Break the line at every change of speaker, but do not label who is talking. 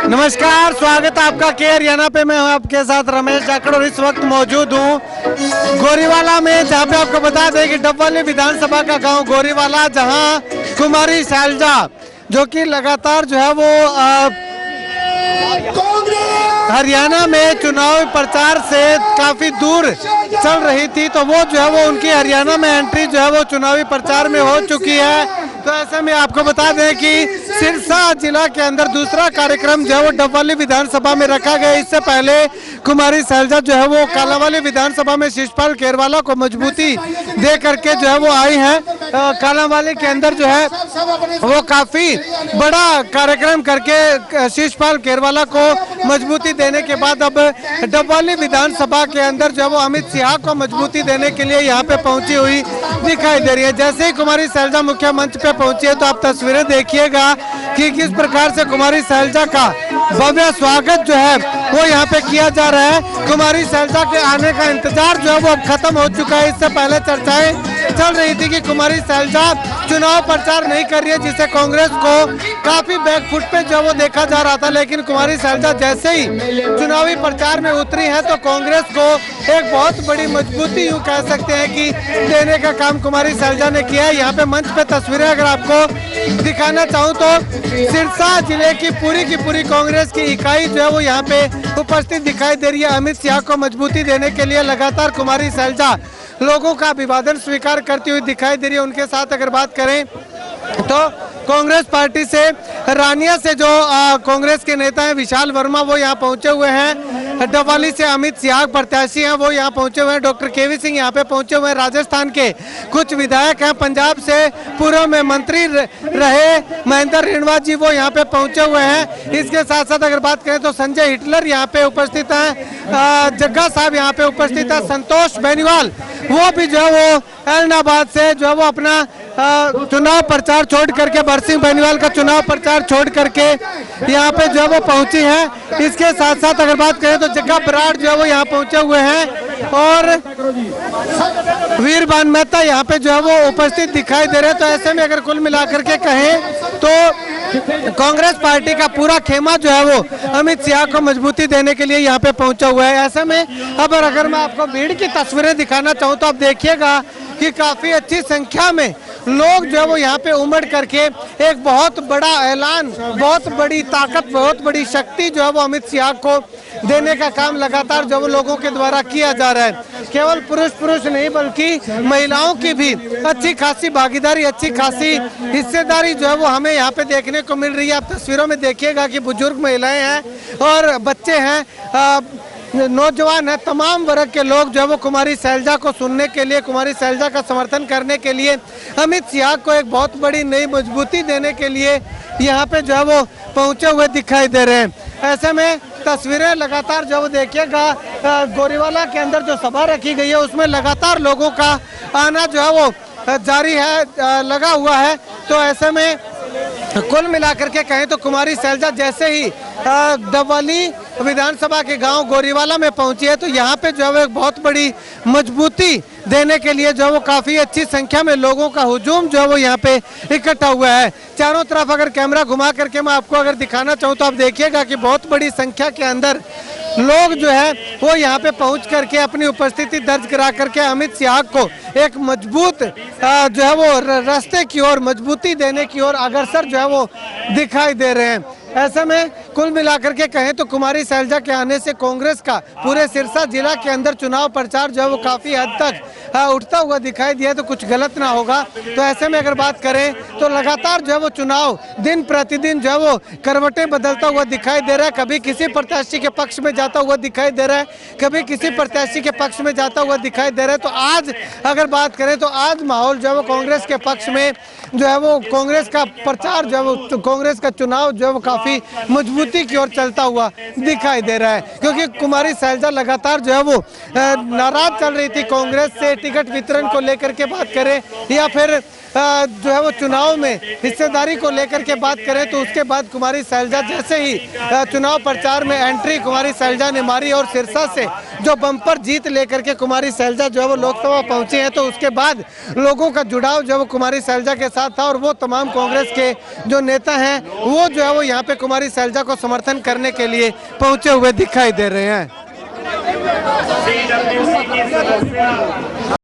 नमस्कार, स्वागत है आपका के हरियाणा पे। मैं हूं आपके साथ रमेश जाखड़ और इस वक्त मौजूद हूं गोरीवाला में, जहां पे आपको बता दें कि डबवाली विधानसभा का गांव गोरीवाला, जहां कुमारी शैलजा जो कि लगातार जो है वो हरियाणा में चुनाव प्रचार से काफी दूर चल रही थी, तो वो जो है वो उनकी हरियाणा में एंट्री जो है वो चुनावी प्रचार में हो चुकी है। तो ऐसे में आपको बता दें कि सिरसा जिला के अंदर दूसरा कार्यक्रम जो है वो डबवाली विधानसभा में रखा गया। इससे पहले कुमारी शैलजा जो है वो कालांवाली विधानसभा में शिषपाल खेरवाला को मजबूती दे करके जो है वो आई है। कालांवाली के अंदर जो है वो काफी बड़ा कार्यक्रम करके शिषपाल खेरवाला को मजबूती देने के बाद अब डबवाली विधानसभा के अंदर जो है वो अमित शाह को मजबूती देने के लिए यहाँ पे पहुंची हुई दिखाई दे रही है। जैसे ही कुमारी शैलजा मुख्य मंच पे पहुंची है तो आप तस्वीरें देखिएगा कि किस प्रकार से कुमारी शैलजा का भव्य स्वागत जो है वो यहाँ पे किया जा रहा है। कुमारी शैलजा के आने का इंतजार जो है वो अब खत्म हो चुका है। इससे पहले चर्चाएं चल रही थी कि कुमारी शैलजा चुनाव प्रचार नहीं कर रही है, जिससे कांग्रेस को काफी बैकफुट पे जो वो देखा जा रहा था। लेकिन कुमारी शैलजा जैसे ही चुनावी प्रचार में उतरी है तो कांग्रेस को एक बहुत बड़ी मजबूती यूं कह सकते हैं कि देने का काम कुमारी शैलजा ने किया है। यहाँ पे मंच पे तस्वीरें अगर आपको दिखाना चाहूँ तो सिरसा जिले की पूरी कांग्रेस की इकाई जो है वो यहाँ पे उपस्थित दिखाई दे रही है। अमित शाह को मजबूती देने के लिए लगातार कुमारी शैलजा लोगों का अभिवादन स्वीकार करती हुई दिखाई दे रही है। उनके साथ अगर बात करें तो कांग्रेस पार्टी से रानिया से जो कांग्रेस के नेता हैं विशाल वर्मा वो यहाँ पहुंचे हुए हैं। डबवाली से अमित शाह प्रत्याशी हैं वो यहाँ पहुंचे हुए हैं। डॉक्टर केवी सिंह यहाँ पे पहुंचे हुए हैं। राजस्थान के कुछ विधायक हैं। पंजाब से पूर्व में मंत्री रहे महेंद्र रेणवा जी वो यहाँ पे पहुंचे हुए हैं। इसके साथ साथ अगर बात करें तो संजय हिटलर यहाँ पे उपस्थित हैं। जग्गा साहब यहाँ पे उपस्थित है। संतोष बेनीवाल वो भी जो है वो एलनाबाद से जो है वो अपना चुनाव प्रचार छोड़ करके, बरसिंह बेनीवाल का चुनाव प्रचार छोड़ करके यहाँ पे जो है वो पहुंची है। इसके साथ साथ अगर बात करें तो जग्गा बराड़ जो है वो यहाँ पहुंचे हुए हैं और वीरबान मेहता यहाँ पे जो है वो उपस्थित दिखाई दे रहे हैं। तो ऐसे में अगर कुल मिलाकर के कहें तो कांग्रेस पार्टी का पूरा खेमा जो है वो अमित शाह को मजबूती देने के लिए यहाँ पे पहुंचा हुआ है। ऐसे में अब अगर मैं आपको भीड़ की तस्वीरें दिखाना चाहूँ तो आप देखिएगा कि काफी अच्छी संख्या में लोग जो है वो यहाँ पे उमड़ करके एक बहुत बड़ा ऐलान, बहुत बड़ी ताकत, बहुत बड़ी शक्ति जो है वो अमित शाह को देने का काम लगातार जो वो लोगों के द्वारा किया जा रहा है। केवल पुरुष नहीं बल्कि महिलाओं की भी अच्छी खासी भागीदारी, अच्छी खासी हिस्सेदारी जो है वो हमें यहाँ पे देखने को मिल रही है। आप तस्वीरों में देखिएगा कि बुजुर्ग महिलाएं हैं और बच्चे हैं, नौजवान है, तमाम वर्ग के लोग जो है वो कुमारी शैलजा को सुनने के लिए, कुमारी शैलजा का समर्थन करने के लिए, अमित शाह को एक बहुत बड़ी नई मजबूती देने के लिए यहाँ पे जो है वो पहुंचे हुए दिखाई दे रहे हैं। ऐसे में तस्वीरें लगातार जो वो देखिएगा गोरीवाला के अंदर जो सभा रखी गई है उसमें लगातार लोगों का आना जो है वो जारी है, लगा हुआ है। तो ऐसे में कुल मिलाकर के कहें तो कुमारी शैलजा जैसे ही डबवाली विधानसभा के गांव गोरीवाला में पहुंची है तो यहाँ पे जो है वो एक बहुत बड़ी मजबूती देने के लिए जो है वो काफी अच्छी संख्या में लोगों का हुजूम जो है वो यहाँ पे इकट्ठा हुआ है। चारों तरफ अगर कैमरा घुमा करके मैं आपको अगर दिखाना चाहूँ तो आप देखिएगा कि बहुत बड़ी संख्या के अंदर लोग जो है वो यहाँ पे पहुंच करके अपनी उपस्थिति दर्ज करा करके अमित शाह को एक मजबूत जो है वो रास्ते की ओर, मजबूती देने की ओर अग्रसर जो है वो दिखाई दे रहे हैं। ऐसे में कुल मिलाकर के कहें तो कुमारी शैलजा के आने से कांग्रेस का पूरे सिरसा जिला के अंदर चुनाव प्रचार जो है वो काफी हद तक उठता हुआ दिखाई दिया तो कुछ गलत ना होगा। तो ऐसे में अगर बात करें तो लगातार जो है वो चुनाव दिन प्रतिदिन जो है वो करवटें बदलता हुआ दिखाई दे रहा है। कभी किसी प्रत्याशी के पक्ष में जाता हुआ दिखाई दे रहा है, कभी किसी प्रत्याशी के पक्ष में जाता हुआ दिखाई दे रहा है। तो आज अगर बात करें तो आज माहौल जो है वो कांग्रेस के पक्ष में जो है वो कांग्रेस का प्रचार जो है वो कांग्रेस का चुनाव जो है वो काफी मजबूती की ओर चलता हुआ दिखाई दे रहा है, क्योंकि कुमारी शैलजा लगातार जो है वो नाराज चल रही थी कांग्रेस से। टिकट वितरण को लेकर के बात करें या फिर जो है वो चुनाव में हिस्सेदारी को लेकर के बात करें तो उसके बाद कुमारी शैलजा जैसे ही चुनाव प्रचार में एंट्री कुमारी शैलजा ने मारी और सिरसा से जो बम्पर जीत लेकर के कुमारी शैलजा जो है वो लोकसभा पहुंचे हैं, तो उसके बाद लोगों का जुड़ाव जो है वो कुमारी शैलजा के साथ था और वो तमाम कांग्रेस के जो नेता हैं वो जो है वो यहाँ पे कुमारी शैलजा को समर्थन करने के लिए पहुंचे हुए दिखाई दे रहे हैं।